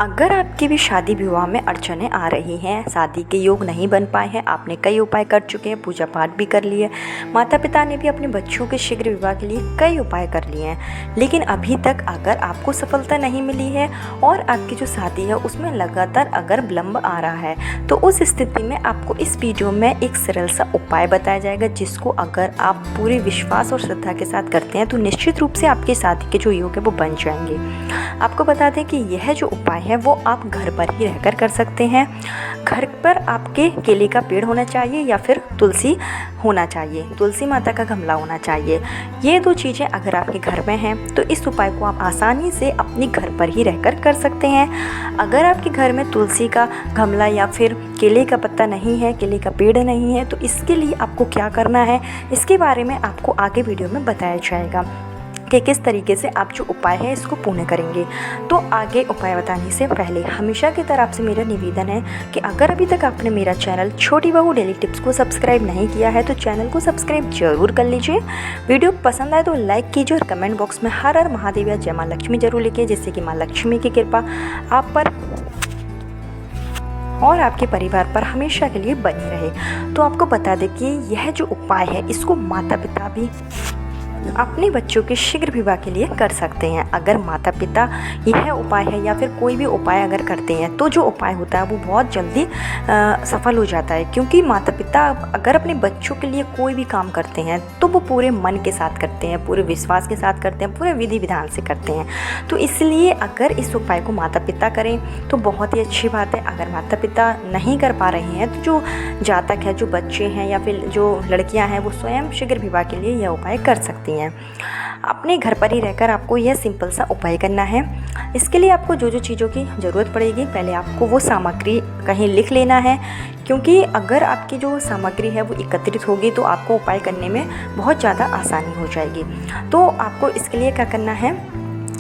अगर आपकी भी शादी विवाह में अड़चनें आ रही हैं, शादी के योग नहीं बन पाए हैं, आपने कई उपाय कर चुके हैं, पूजा पाठ भी कर लिए, माता पिता ने भी अपने बच्चों के शीघ्र विवाह के लिए कई उपाय कर लिए हैं, लेकिन अभी तक अगर आपको सफलता नहीं मिली है और आपकी जो शादी है उसमें लगातार अगर विलम्ब आ रहा है, तो उस स्थिति में आपको इस वीडियो में एक सरल सा उपाय बताया जाएगा, जिसको अगर आप पूरे विश्वास और श्रद्धा के साथ करते हैं तो निश्चित रूप से आपकी शादी के जो योग है वो बन जाएंगे। आपको बता दें कि यह जो उपाय है वो आप घर पर ही रहकर कर सकते हैं। घर पर आपके केले का पेड़ होना चाहिए या फिर तुलसी होना चाहिए, तुलसी माता का गमला होना चाहिए। ये दो चीज़ें अगर आपके घर में हैं तो इस उपाय को आप आसानी से अपने घर पर ही रहकर कर सकते हैं। अगर आपके घर में तुलसी का गमला या फिर केले का पत्ता नहीं है, केले का पेड़ नहीं है, तो इसके लिए आपको क्या करना है, इसके बारे में आपको आगे वीडियो में बताया जाएगा कि किस तरीके से आप जो उपाय है इसको पूर्ण करेंगे। तो आगे उपाय बताने से पहले हमेशा की तरह आपसे मेरा निवेदन है कि अगर अभी तक आपने मेरा चैनल छोटी बहू डेली टिप्स को सब्सक्राइब नहीं किया है तो चैनल को सब्सक्राइब जरूर कर लीजिए। वीडियो पसंद आए तो लाइक कीजिए और कमेंट बॉक्स में हर हर महादेव या जय माँ लक्ष्मी जरूर लिखिए, जिससे कि माँ लक्ष्मी की कृपा आप पर और आपके परिवार पर हमेशा के लिए बनी रहे। तो आपको बता दें कि यह जो उपाय है इसको माता पिता भी अपने बच्चों के शीघ्र विवाह के लिए कर सकते हैं। अगर माता पिता यह उपाय है या फिर कोई भी उपाय अगर करते हैं तो जो उपाय होता है वो बहुत जल्दी सफल हो जाता है, क्योंकि माता पिता अगर अपने बच्चों के लिए कोई भी काम करते हैं तो वो पूरे मन के साथ करते हैं, पूरे विश्वास के साथ करते हैं, पूरे विधि विधान से करते हैं। तो इसलिए अगर इस उपाय को माता पिता करें तो बहुत ही अच्छी बात है। अगर माता पिता नहीं कर पा रहे हैं तो जो जातक है, जो बच्चे हैं या फिर जो लड़कियां हैं, वो स्वयं शीघ्र विवाह के लिए यह उपाय कर सकती हैं। अपने घर पर ही रहकर आपको यह सिंपल सा उपाय करना है। इसके लिए आपको जो जो चीज़ों की ज़रूरत पड़ेगी, पहले आपको वो सामग्री कहीं लिख लेना है, क्योंकि अगर आपकी जो सामग्री है वो एकत्रित होगी तो आपको उपाय करने में बहुत ज़्यादा आसानी हो जाएगी। तो आपको इसके लिए क्या करना है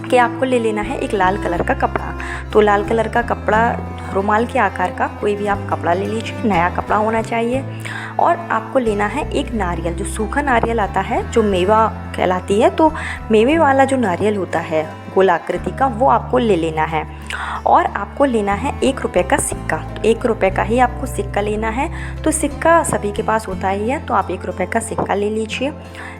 कि आपको ले लेना है एक लाल कलर का कपड़ा। तो लाल कलर का कपड़ा रुमाल के आकार का कोई भी आप कपड़ा ले लीजिए, नया कपड़ा होना चाहिए। और आपको लेना है एक नारियल, जो सूखा नारियल आता है, जो मेवा कहलाती है, तो मेवे वाला जो नारियल होता है गोलाकृति का, वो आपको ले लेना है। और आपको लेना है 1 रुपये का सिक्का, तो 1 रुपये का ही आपको सिक्का लेना है। तो सिक्का सभी के पास होता ही है, तो आप 1 रुपये का सिक्का ले लीजिए।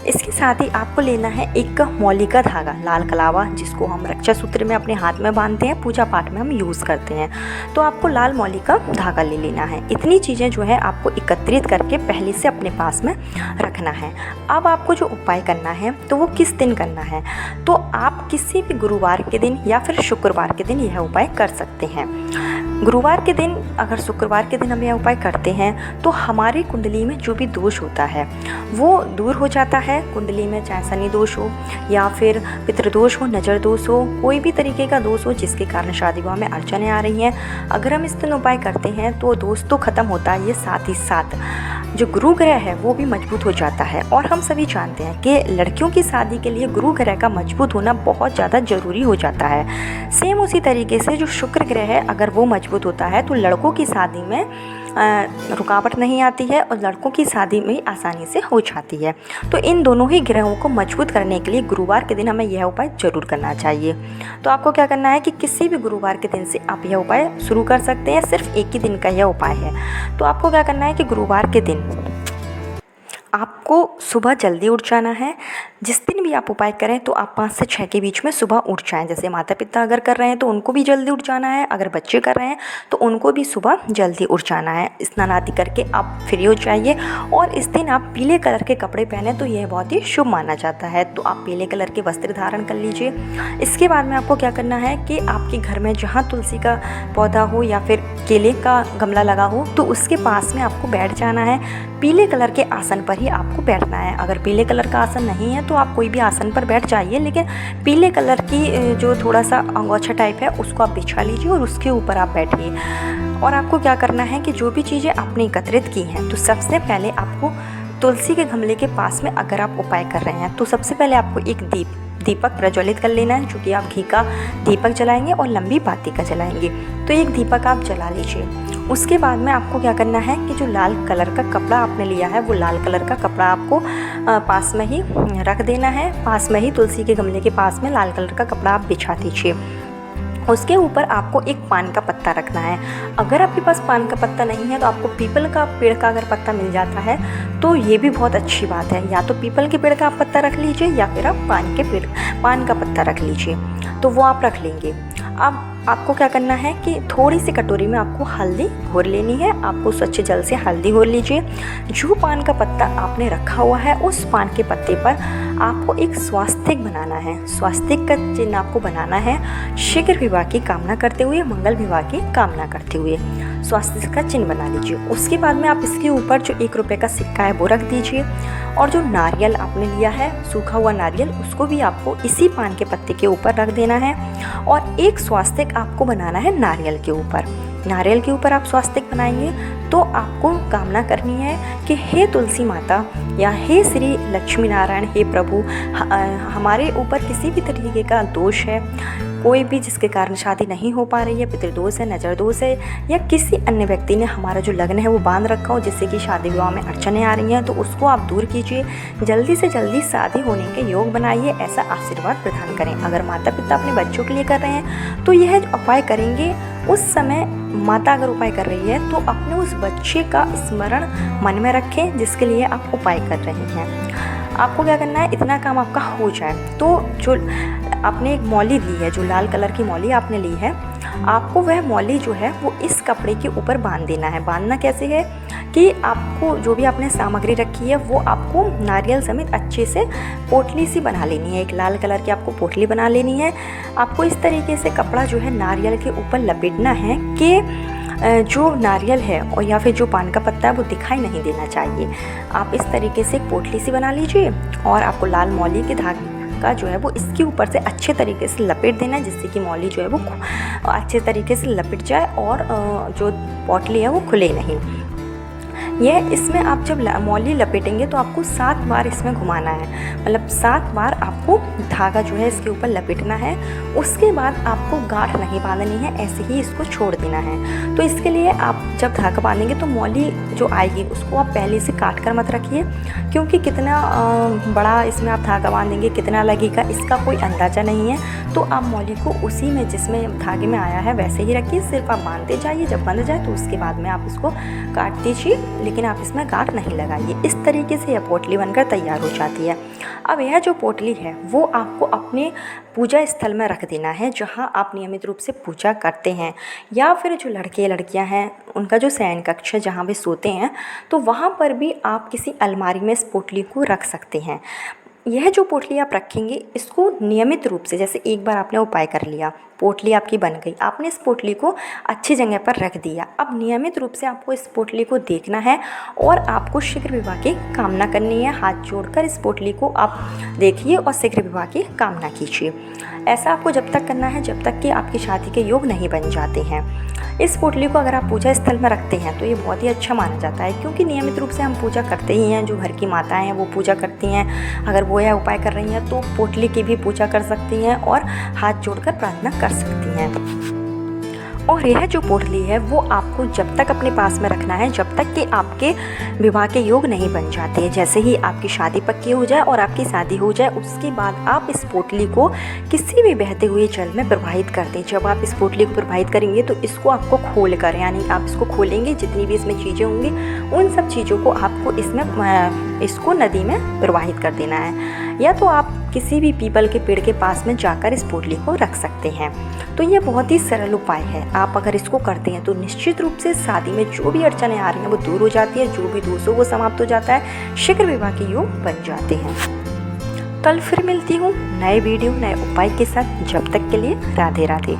इसके साथ ही आपको लेना है एक मौली का धागा, लाल कलावा, जिसको हम रक्षा सूत्र में अपने हाथ में बांधते हैं, पूजा पाठ में हम यूज़ करते हैं। तो आपको लाल मौली का धागा ले लेना है। इतनी चीज़ें जो है आपको एकत्रित करके पहले से अपने पास में रखना है। अब आपको जो उपाय करना है तो वो किस दिन करना है, तो आप किसी भी गुरुवार के दिन या फिर शुक्रवार के दिन यह उपाय कर सकते हैं। गुरुवार के दिन, अगर शुक्रवार के दिन हम यह उपाय करते हैं तो हमारी कुंडली में जो भी दोष होता है वो दूर हो जाता है। कुंडली में चाहे शनि दोष हो या फिर पितृदोष हो, नज़र दोष हो, कोई भी तरीके का दोष हो जिसके कारण शादी विवाह में अड़चनें आ रही हैं, अगर हम इस दिन उपाय करते हैं तो दोष तो ख़त्म होता है, ये साथ ही साथ जो गुरु ग्रह है वो भी मजबूत हो जाता है। और हम सभी जानते हैं कि लड़कियों की शादी के लिए गुरु ग्रह का मजबूत होना बहुत ज़्यादा ज़रूरी हो जाता है। सेम उसी तरीके से जो शुक्र ग्रह है, अगर वो मजबूत होता है तो लड़कों की शादी में रुकावट नहीं आती है और लड़कों की शादी में आसानी से हो जाती है। तो इन दोनों ही ग्रहों को मजबूत करने के लिए गुरुवार के दिन हमें यह उपाय ज़रूर करना चाहिए। तो आपको क्या करना है कि किसी भी गुरुवार के दिन से आप यह उपाय शुरू कर सकते हैं। सिर्फ एक ही दिन का यह उपाय है। तो आपको क्या करना है कि गुरुवार के दिन आपको सुबह जल्दी उठ जाना है। जिस दिन भी आप उपाय करें तो आप 5 से 6 के बीच में सुबह उठ जाएं। जैसे माता पिता अगर कर रहे हैं तो उनको भी जल्दी उठ जाना है, अगर बच्चे कर रहे हैं तो उनको भी सुबह जल्दी उठ जाना है। स्नान आदि करके आप फ्री हो जाइए और इस दिन आप पीले कलर के कपड़े पहने तो यह बहुत ही शुभ माना जाता है। तो आप पीले कलर के वस्त्र धारण कर लीजिए। इसके बाद में आपको क्या करना है कि आपके घर में जहाँ तुलसी का पौधा हो या फिर केले का गमला लगा हो तो उसके पास में आपको बैठ जाना है। पीले कलर के आसन पर ही आपको बैठना है। अगर पीले कलर का आसन नहीं है तो आप कोई भी आसन पर बैठ जाइए, लेकिन पीले कलर की जो थोड़ा सा अंगोछा टाइप है उसको आप बिछा लीजिए और उसके ऊपर आप बैठिए। और आपको क्या करना है कि जो भी चीज़ें आपने एकत्रित की हैं तो सबसे पहले आपको तुलसी के गमले के पास में अगर आप उपाय कर रहे हैं तो सबसे पहले आपको एक दीपक प्रज्वलित कर लेना है, जो कि आप घी का दीपक जलाएंगे और लंबी बाती का जलाएंगे। तो एक दीपक आप जला लीजिए। उसके बाद में आपको क्या करना है कि जो लाल कलर का कपड़ा आपने लिया है वो लाल कलर का कपड़ा आपको पास में ही रख देना है। पास में ही तुलसी के गमले के पास में लाल कलर का कपड़ा आप बिछा दीजिए। उसके ऊपर आपको एक पान का पत्ता रखना है। अगर आपके पास पान का पत्ता नहीं है तो आपको पीपल का पेड़ का अगर पत्ता मिल जाता है तो ये भी बहुत अच्छी बात है। या तो पीपल के पेड़ का आप पत्ता रख लीजिए या फिर आप पान का पत्ता रख लीजिए, तो वो आप रख लेंगे। अब आपको क्या करना है कि थोड़ी सी कटोरी में आपको हल्दी घोर लेनी है। आपको स्वच्छ जल से हल्दी घोर लीजिए। जो पान का पत्ता आपने रखा हुआ है उस पान के पत्ते पर आपको एक स्वास्तिक बनाना है। स्वास्तिक का चिन्ह आपको बनाना है शीघ्र विवाह की कामना करते हुए, मंगल विवाह की कामना करते हुए स्वास्तिक का चिन्ह बना लीजिए। उसके बाद में आप इसके ऊपर जो 1 रुपये का सिक्का है वो रख दीजिए, और जो नारियल आपने लिया है, सूखा हुआ नारियल, उसको भी आपको इसी पान के पत्ते के ऊपर रख देना है। और एक स्वास्तिक आपको बनाना है नारियल के ऊपर। नारियल के ऊपर आप स्वास्तिक बनाएंगे तो आपको कामना करनी है कि हे तुलसी माता या हे श्री लक्ष्मी नारायण, हे प्रभु, हमारे ऊपर किसी भी तरीके का दोष है, कोई भी जिसके कारण शादी नहीं हो पा रही है, पितृदोष है, नज़र दोष है, या किसी अन्य व्यक्ति ने हमारा जो लग्न है वो बांध रखा हो जिससे कि शादी विवाह में अड़चनें आ रही हैं, तो उसको आप दूर कीजिए। जल्दी से जल्दी शादी होने के योग बनाइए, ऐसा आशीर्वाद प्रदान करें। अगर माता पिता अपने बच्चों के लिए कर रहे हैं तो यह उपाय करेंगे। उस समय माता अगर उपाय कर रही है तो अपने उस बच्चे का स्मरण मन में रखें जिसके लिए आप उपाय कर रहे हैं। आपको क्या करना है, इतना काम आपका हो जाए तो जो आपने एक मौली ली है, जो लाल कलर की मौली आपने ली है, आपको वह मौली जो है वो इस कपड़े के ऊपर बांध देना है। बांधना कैसे है कि आपको जो भी आपने सामग्री रखी है वो आपको नारियल समेत अच्छे से पोटली सी बना लेनी है। एक लाल कलर की आपको पोटली बना लेनी है। आपको इस तरीके से कपड़ा जो है नारियल के ऊपर लपेटना है कि जो नारियल है और या फिर जो पान का पत्ता है वो दिखाई नहीं देना चाहिए। आप इस तरीके से एक पोटली सी बना लीजिए और आपको लाल मौली के धागे का जो है वो इसके ऊपर से अच्छे तरीके से लपेट देना है, जिससे कि मौली जो है वो अच्छे तरीके से लपेट जाए और जो पोटली है वो खुले नहीं। इसमें आप जब मौली लपेटेंगे तो आपको 7 बार इसमें घुमाना है, मतलब 7 बार आपको धागा जो है इसके ऊपर लपेटना है। उसके बाद आपको गांठ नहीं बांधनी है, ऐसे ही इसको छोड़ देना है। तो इसके लिए आप जब धागा बांधेंगे तो मौली जो आएगी उसको आप पहले से काट कर मत रखिए, क्योंकि कितना बड़ा इसमें आप धागा बांधेंगे, कितना लगेगा इसका कोई अंदाज़ा नहीं है। तो आप मौली को उसी में जिसमें धागे में आया है वैसे ही रखिए, सिर्फ आप बांधते जाइए। जब बंध जाए तो उसके बाद में आप इसको काट दीजिए, लेकिन आप इसमें गांठ नहीं लगाइए। इस तरीके से यह पोटली बनकर तैयार हो जाती है। अब यह जो पोटली है वो आपको अपने पूजा स्थल में रख देना है, जहां आप नियमित रूप से पूजा करते हैं, या फिर जो लड़के लड़कियां हैं उनका जो शयन कक्ष है जहां वे सोते हैं, तो वहां पर भी आप किसी अलमारी में इस पोटली को रख सकते हैं। यह जो पोटली आप रखेंगे इसको नियमित रूप से, जैसे एक बार आपने उपाय कर लिया, पोटली आपकी बन गई, आपने इस पोटली को अच्छी जगह पर रख दिया। अब नियमित रूप से आपको इस पोटली को देखना है और आपको शीघ्र विवाह की कामना करनी है। हाथ जोड़कर इस पोटली को आप देखिए और शीघ्र विवाह की कामना कीजिए। ऐसा आपको जब तक करना है जब तक कि आपकी शादी के योग नहीं बन जाते हैं। इस पोटली को अगर आप पूजा स्थल में रखते हैं तो ये बहुत ही अच्छा माना जाता है, क्योंकि नियमित रूप से हम पूजा करते ही हैं। जो घर की माताएं हैं वो पूजा करती हैं, अगर वो यह उपाय कर रही हैं तो पोटली की भी पूजा कर सकती हैं और हाथ जोड़कर प्रार्थना कर सकती हैं। और यह जो पोटली है वो आपको जब तक अपने पास में रखना है जब तक कि आपके विवाह के योग नहीं बन जाते हैं। जैसे ही आपकी शादी पक्की हो जाए और आपकी शादी हो जाए उसके बाद आप इस पोटली को किसी भी बहते हुए जल में प्रवाहित कर दें। जब आप इस पोटली को प्रवाहित करेंगे तो इसको आपको खोल कर, यानी आप इसको खोलेंगे, जितनी भी इसमें चीज़ें होंगी उन सब चीज़ों को आपको इसको नदी में प्रवाहित कर देना है। या तो आप किसी भी पीपल के पेड़ के पास में जाकर इस पोटली को रख सकते हैं। तो ये बहुत ही सरल उपाय है। आप अगर इसको करते हैं तो निश्चित रूप से शादी में जो भी अड़चनें आ रही हैं वो दूर हो जाती है, जो भी दोषों वो समाप्त हो जाता है, शीघ्र विवाह के योग बन जाते हैं। कल फिर मिलती हूँ नए वीडियो नए उपाय के साथ। जब तक के लिए राधे राधे।